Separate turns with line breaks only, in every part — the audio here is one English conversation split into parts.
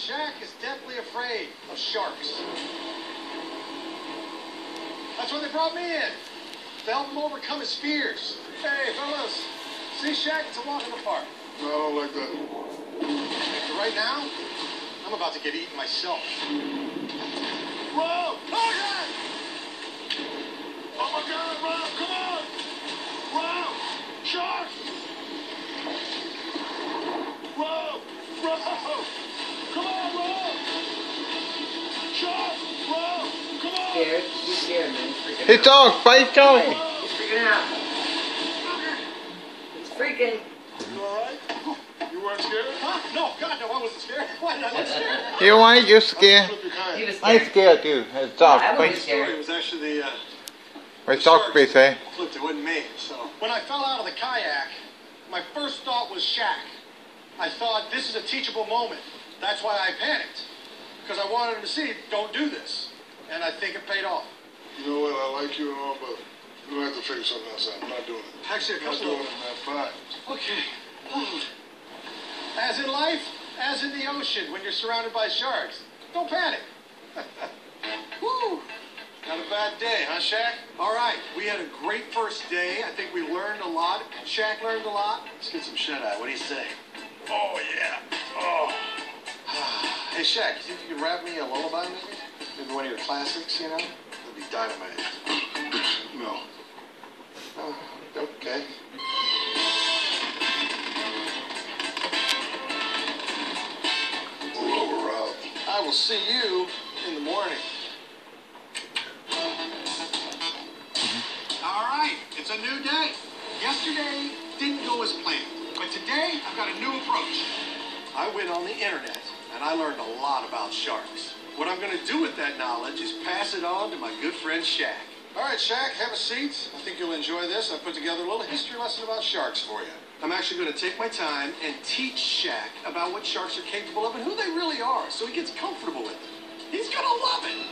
Shaq is deathly afraid of sharks. That's why they brought me in, to help him overcome his fears. Hey, fellas, see Shaq? It's a walk in the park.
No, I don't like that.
But right now, I'm about to get eaten myself. Whoa! Oh, God!
Oh, my God, Rob, come on! Rob! Shark! Rob! Rob! Come on, Rob! Shark! Rob! Come on!
Scared? He's scared, man. He's freaking
His dog, fight dog.
He's freaking out. He's freaking.
You alright? You weren't scared?
Huh? No, God, no, I wasn't scared. Why did I look scared?
You want you scared?
Flip your kayak.
He was
I'm
scared.
scared too. His dog,
I wouldn't be
fight.
scared.
It was actually the,
My dog, please, eh?
flipped, it wasn't me. So when I fell out of the kayak, my first thought was Shaq. I thought, this is a teachable moment. That's why I panicked. Because I wanted him to see, don't do this. And I think it paid off.
You know what? I like you and all, but you're going to have to figure something else out. I'm not doing it.
Actually, a
I'm not
couple
doing
of...
it, man. Bye.
Okay. As in life, as in the ocean, when you're surrounded by sharks, don't panic. Woo! Not a bad day, huh, Shaq? All right, we had a great first day. I think we learned a lot. Shaq learned a lot. Let's get some shut-eye. What do you say? Oh, yeah. Oh. Hey, Shaq, you think you can rap me a lullaby, maybe? Maybe one of your classics, you know? That'd be dynamite.
No.
Oh, okay.
Pull over, Rob.
I will see you in the morning. All right, it's a new day. Yesterday didn't go as planned, but today I've got a new approach. I went on the internet and I learned a lot about sharks. What I'm going to do with that knowledge is pass it on to my good friend Shaq. All right, Shaq, have a seat. I think you'll enjoy this. I put together a little history lesson about sharks for you. I'm actually going to take my time and teach Shaq about what sharks are capable of and who they really are, so he gets comfortable with it. He's going to love it.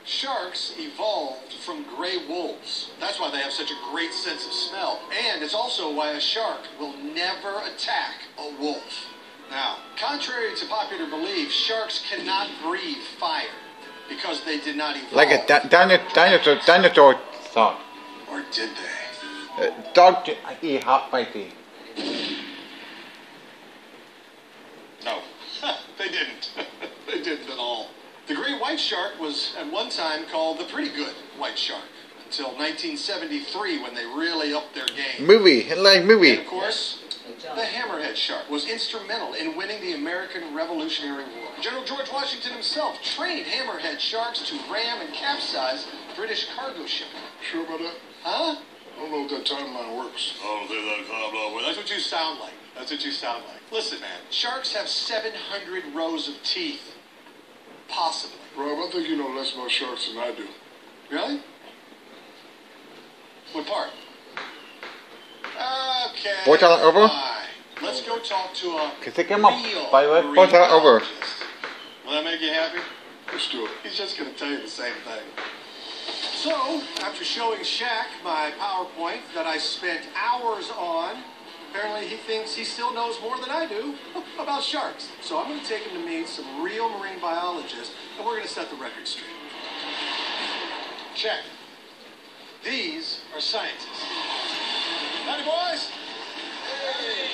Sharks evolved from gray wolves. That's why they have such a great sense of smell. And it's also why a shark will never attack a wolf. Now, contrary to popular belief, sharks cannot breathe fire because they did not evolve.
Like a dinosaur dog.
Or did they?
Dog eat hot spicy.
No, they didn't. They didn't at all. The great white shark was at one time called the pretty good white shark until 1973 when they really upped their game.
Movie, like movie.
And of course, the hammerhead shark was instrumental in winning the American Revolutionary War. General George Washington himself trained hammerhead sharks to ram and capsize British cargo shipping.
Sure about that?
Huh?
I don't know if that timeline works.
Oh, that's what you sound like. That's what you sound like. Listen, man, sharks have 700 rows of teeth. Possibly.
Rob, I think you know less about sharks than I do.
Really? What part? Okay.
What's that over?
Fine. Let's go talk to a
Cause they came up
real
by the way.
marine
What's that over?
biologist. Will that make you happy?
Let's do it.
He's just going to tell you the same thing. So, after showing Shaq my PowerPoint that I spent hours on, apparently he thinks he still knows more than I do about sharks. So I'm going to take him to meet some real marine biologists, and we're going to set the record straight. Shaq, these are scientists. Howdy, boys. Hey.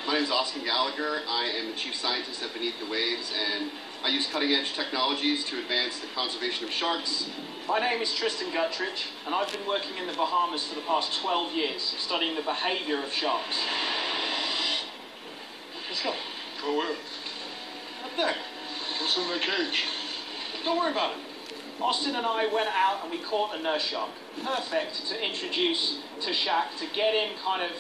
My name is Austin Gallagher. I am the chief scientist at Beneath the Waves, and I use cutting-edge technologies to advance the conservation of sharks.
My name is Tristan Guttridge, and I've been working in the Bahamas for the past 12 years, studying the behavior of sharks.
Let's go.
Go where?
Up there.
What's in that cage?
Don't worry about it.
Austin and I went out and we caught a nurse shark. Perfect to introduce to Shaq, to get him kind of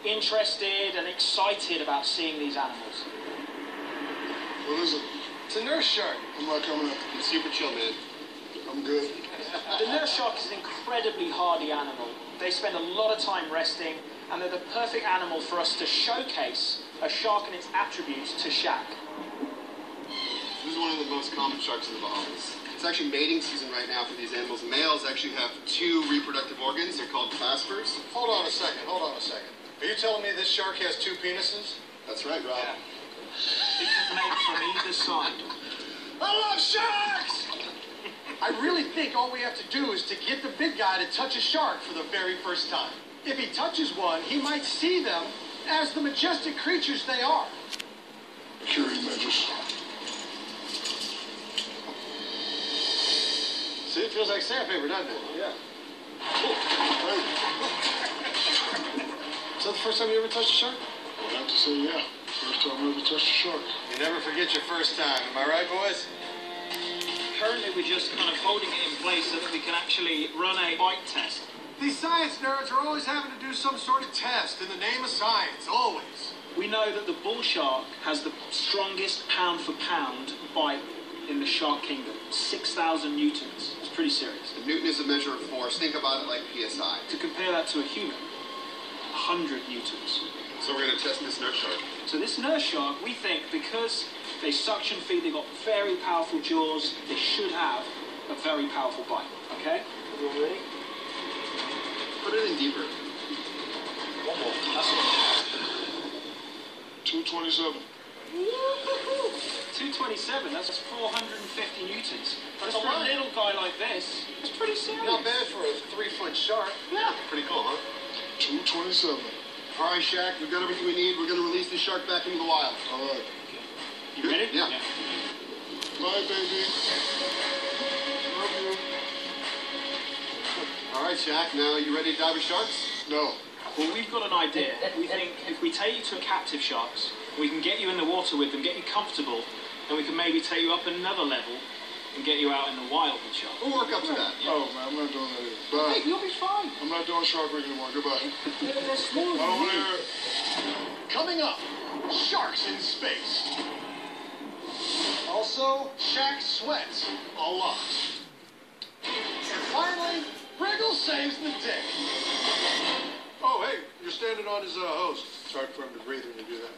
interested and excited about seeing these animals.
What is it?
It's a nurse shark.
I'm not coming up.
I'm super chill, man.
I'm good.
The nurse shark is an incredibly hardy animal. They spend a lot of time resting, and they're the perfect animal for us to showcase a shark and its attributes to Shaq.
This is one of the most common sharks in the Bahamas. It's actually mating season right now for these animals. Males actually have 2 reproductive organs. They're called claspers.
Hold on a second. Are you telling me this shark has 2 penises?
That's right, Rob.
Yeah. It can mate from either side.
I love sharks! I really think all we have to do is to get the big guy to touch a shark for the very first time. If he touches one, he might see them as the majestic creatures they are.
Curie measures.
See, it feels like sandpaper, doesn't it?
Yeah.
Is that the first time you ever touched a shark?
I'd have to say, yeah. First time I ever touched a shark.
You never forget your first time, am I right, boys?
Currently, we're just kind of holding it in place so that we can actually run a bite test.
These science nerds are always having to do some sort of test in the name of science, always.
We know that the bull shark has the strongest pound-for-pound bite in the shark kingdom. 6,000 newtons. It's pretty serious.
The Newton is a measure of force. Think about it like PSI.
To compare that to a human, 100 newtons.
So we're going to test this nurse shark.
So this nurse shark, we think, because they suction feed, they've got very powerful jaws, they should have a very powerful bite. Okay? Everyone ready?
Put it in deeper.
One more. That's it.
227.
227, that's 450 newtons. But for a little guy like this, it's pretty serious.
Not bad for a 3-foot shark.
Yeah.
Pretty cool, huh?
227.
All right, Shaq, we've got everything we need. We're going to release the shark back into the wild.
All right.
You ready?
Yeah.
Bye, baby. Love you.
All right, Shaq, now you ready to dive with sharks?
No.
Well, we've got an idea. We think if we take you to captive sharks, we can get you in the water with them, get you comfortable, and we can maybe take you up another level and get you out in the wild with sharks.
We'll work up to that.
Oh, man, I'm not doing that either. Bye.
Hey, you'll be fine.
I'm not doing shark rig anymore. Goodbye.
They're smaller
I don't
than
want to
you.
hear it.
Coming up, sharks in space. Also, Shaq sweats a lot. And finally, Briggle saves the day. Oh, hey, you're standing on his hose. It's hard for him to breathe when you do that.